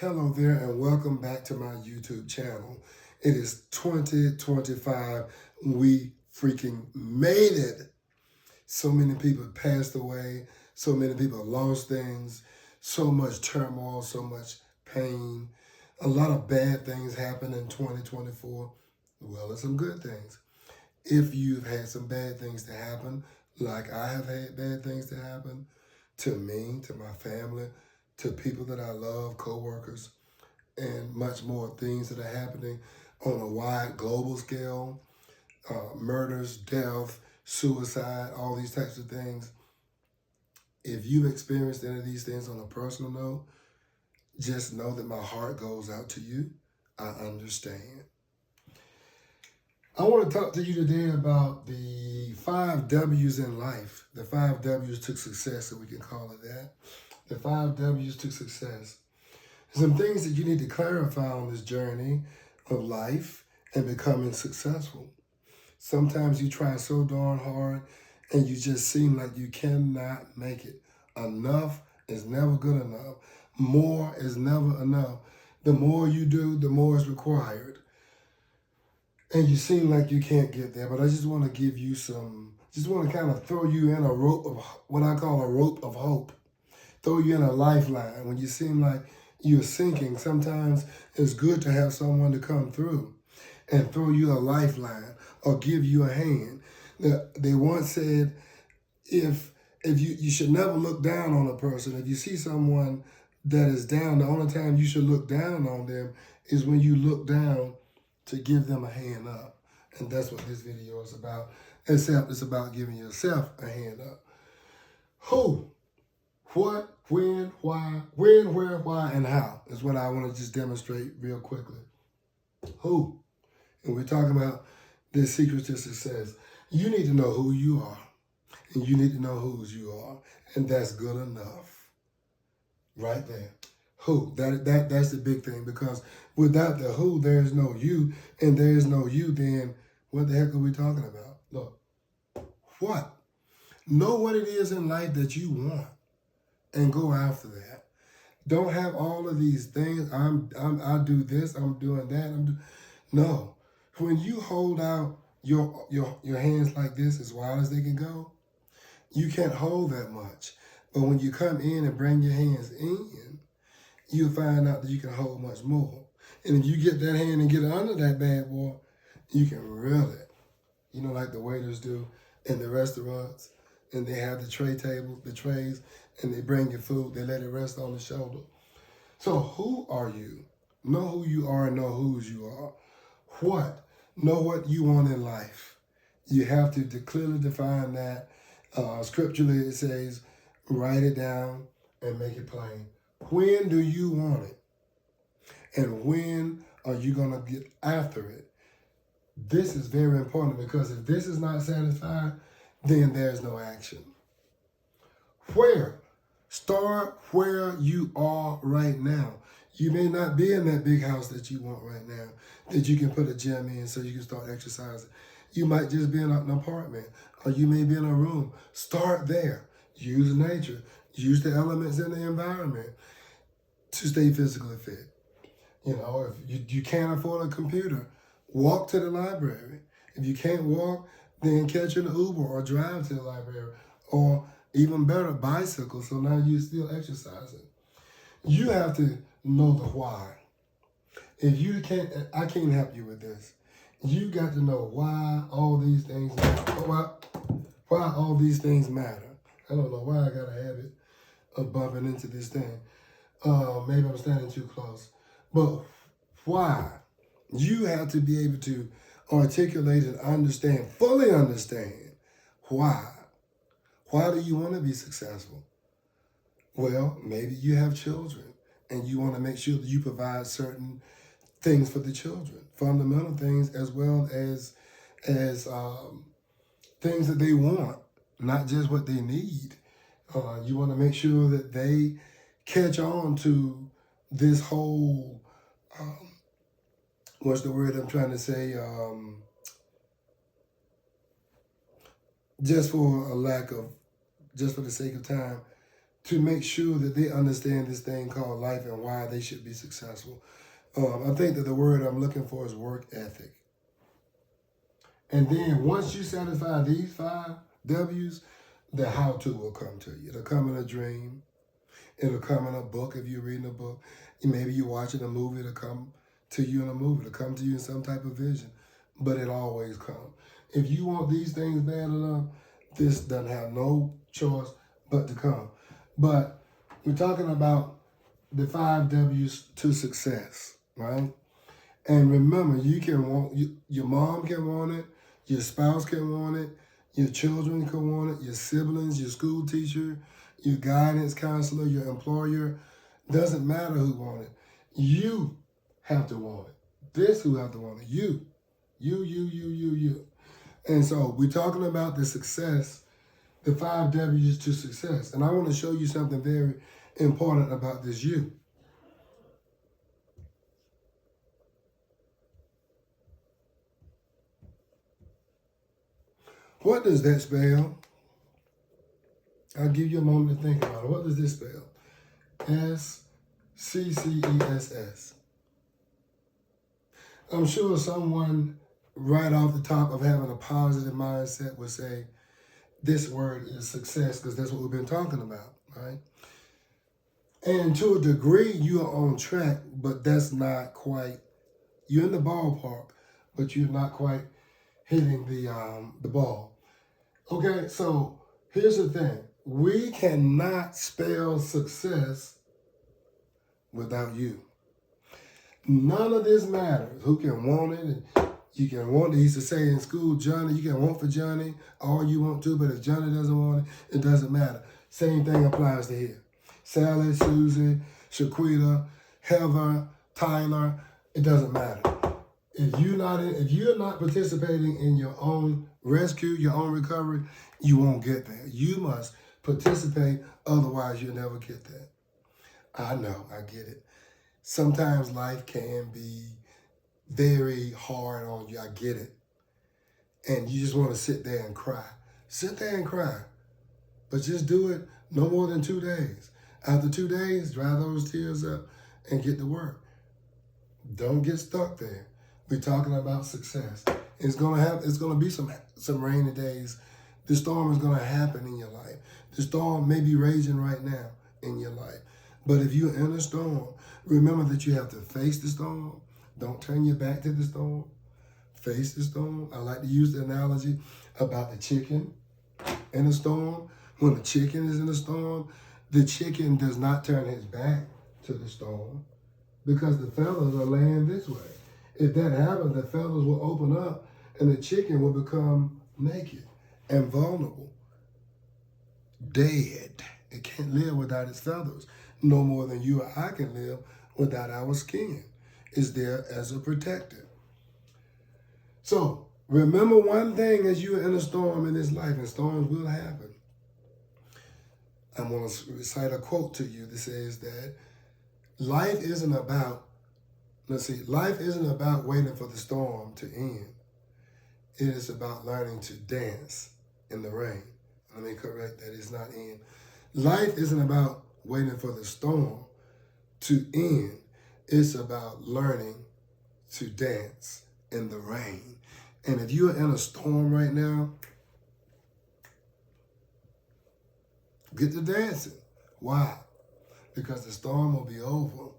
Hello there and welcome back to my YouTube channel. It is 2025. We freaking made it. So many people passed away. So many people lost things. So much turmoil, so much pain. A lot of bad things happened in 2024. Well, there's some good things. If you've had some bad things to happen, like I have had bad things to happen to me, to my family, to people that I love, coworkers, and much more things that are happening on a wide global scale, murders, death, suicide, all these types of things. If you've experienced any of these things on a personal note, just know that my heart goes out to you. I understand. I want to talk to you today about the 5 W's in life. The 5 W's to success, so we can call it that. The 5 W's to success. Some things that you need to clarify on this journey of life and becoming successful. Sometimes you try so darn hard and you just seem like you cannot make it. Enough is never good enough. More is never enough. The more you do, the more is required. And you seem like you can't get there, but I just want to give you just want to kind of throw you in a rope of what I call a rope of hope. Throw you in a lifeline. When you seem like you're sinking, sometimes it's good to have someone to come through and throw you a lifeline or give you a hand. They once said, if you should never look down on a person. If you see someone that is down, the only time you should look down on them is when you look down to give them a hand up. And that's what this video is about. Except it's about giving yourself a hand up. Who? What, when, why, where, why, and how is what I want to just demonstrate real quickly. Who? And we're talking about the secrets to success. You need to know who you are, and you need to know whose you are, and that's good enough. Right there. Who? That's the big thing, because without the who, there's no you, and there's no you, then what the heck are we talking about? Look, what? Know what it is in life that you want and go after that. Don't have all of these things. I do this. I'm doing that. No. When you hold out your hands like this, as wide as they can go, you can't hold that much. But when you come in and bring your hands in, you'll find out that you can hold much more. And if you get that hand and get it under that bad boy, you can reel it. You know, like the waiters do in the restaurants, and they have the trays, and they bring your food, they let it rest on the shoulder. So who are you? Know who you are and know whose you are. What? Know what you want in life. You have to clearly define that. Scripturally it says, write it down and make it plain. When do you want it? And when are you going to get after it? This is very important, because if this is not satisfied, then there's no action. Where? Start where you are right now. You may not be in that big house that you want right now, that you can put a gym in so you can start exercising. You might just be in an apartment, or you may be in a room. Start there. Use nature. Use the elements in the environment to stay physically fit. You know, if you can't afford a computer, walk to the library. If you can't walk, then catch an Uber or drive to the library, or even better, bicycle, so now you're still exercising. You have to know the why. If you can't, I can't help you with this. You got to know why all these things matter. Why all these things matter. I don't know why I got a habit of bumping into this thing. Maybe I'm standing too close. But why? You have to be able to articulate and understand, fully understand why. Why do you want to be successful? Well, maybe you have children and you want to make sure that you provide certain things for the children, fundamental things, as well as things that they want, not just what they need. You want to make sure that they catch on to this whole, what's the word I'm trying to say? Just for the sake of time, to make sure that they understand this thing called life and why they should be successful. I think that the word I'm looking for is work ethic. And then once you satisfy these 5 W's, the how-to will come to you. It'll come in a dream. It'll come in a book if you're reading a book. Maybe you're watching a movie. It'll come to you in a movie. It'll come to you in some type of vision. But it always comes. If you want these things bad enough, this doesn't have no choice but to come. But we're talking about the 5 W's to success, right? And remember, you can want, your mom can want it, your spouse can want it, your children can want it, your siblings, your school teacher, your guidance counselor, your employer. Doesn't matter who wants it. You have to want it. This who have to want it. You. And so we're talking about the success, the 5 W's to success. And I want to show you something very important about this you. What does that spell? I'll give you a moment to think about it. What does this spell? SCCESS. I'm sure someone right off the top of having a positive mindset would say this word is success, because that's what we've been talking about, right? And to a degree, you are on track, but that's not quite, you're in the ballpark, but you're not quite hitting the ball. Okay, so here's the thing. We cannot spell success without you. None of this matters. Who can want it? And you can want it. He used to say in school, Johnny, you can want for Johnny all you want to, but if Johnny doesn't want it, it doesn't matter. Same thing applies to here. Sally, Susie, Shaquita, Heather, Tyler, it doesn't matter. If you're not participating in your own rescue, your own recovery, you won't get there. You must participate, otherwise you'll never get there. I know, I get it. Sometimes life can be very hard on you, I get it. And you just want to sit there and cry. Sit there and cry. But just do it no more than 2 days. After 2 days, dry those tears up and get to work. Don't get stuck there. We're talking about success. It's gonna be some rainy days. The storm is gonna happen in your life. The storm may be raging right now in your life. But if you're in a storm, remember that you have to face the storm. Don't turn your back to the storm. Face the storm. I like to use the analogy about the chicken in a storm. When the chicken is in a storm, the chicken does not turn his back to the storm because the feathers are laying this way. If that happens, the feathers will open up and the chicken will become naked and vulnerable, dead. It can't live without its feathers, no more than you or I can live without our skin. It's there as a protector. So remember one thing as you're in a storm in this life, and storms will happen. I'm going to recite a quote to you that says that life isn't about waiting for the storm to end. It is about learning to dance in the rain. Let me correct that, it's not end. Life isn't about waiting for the storm to end. It's about learning to dance in the rain. And if you're in a storm right now, get to dancing. Why? Because the storm will be over.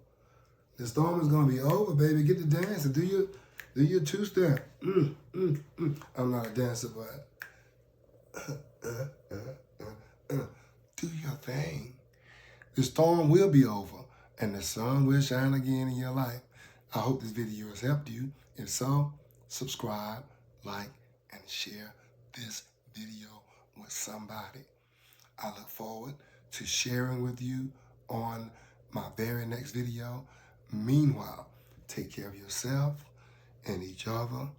The storm is going to be over, baby. Get to dancing. Do your two-step. I'm not a dancer, but do your thing. The storm will be over, and the sun will shine again in your life. I hope this video has helped you. If so, subscribe, like, and share this video with somebody. I look forward to sharing with you on my very next video. Meanwhile, take care of yourself and each other.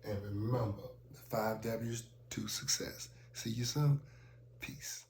And remember the 5 W's to success. See you soon. Peace.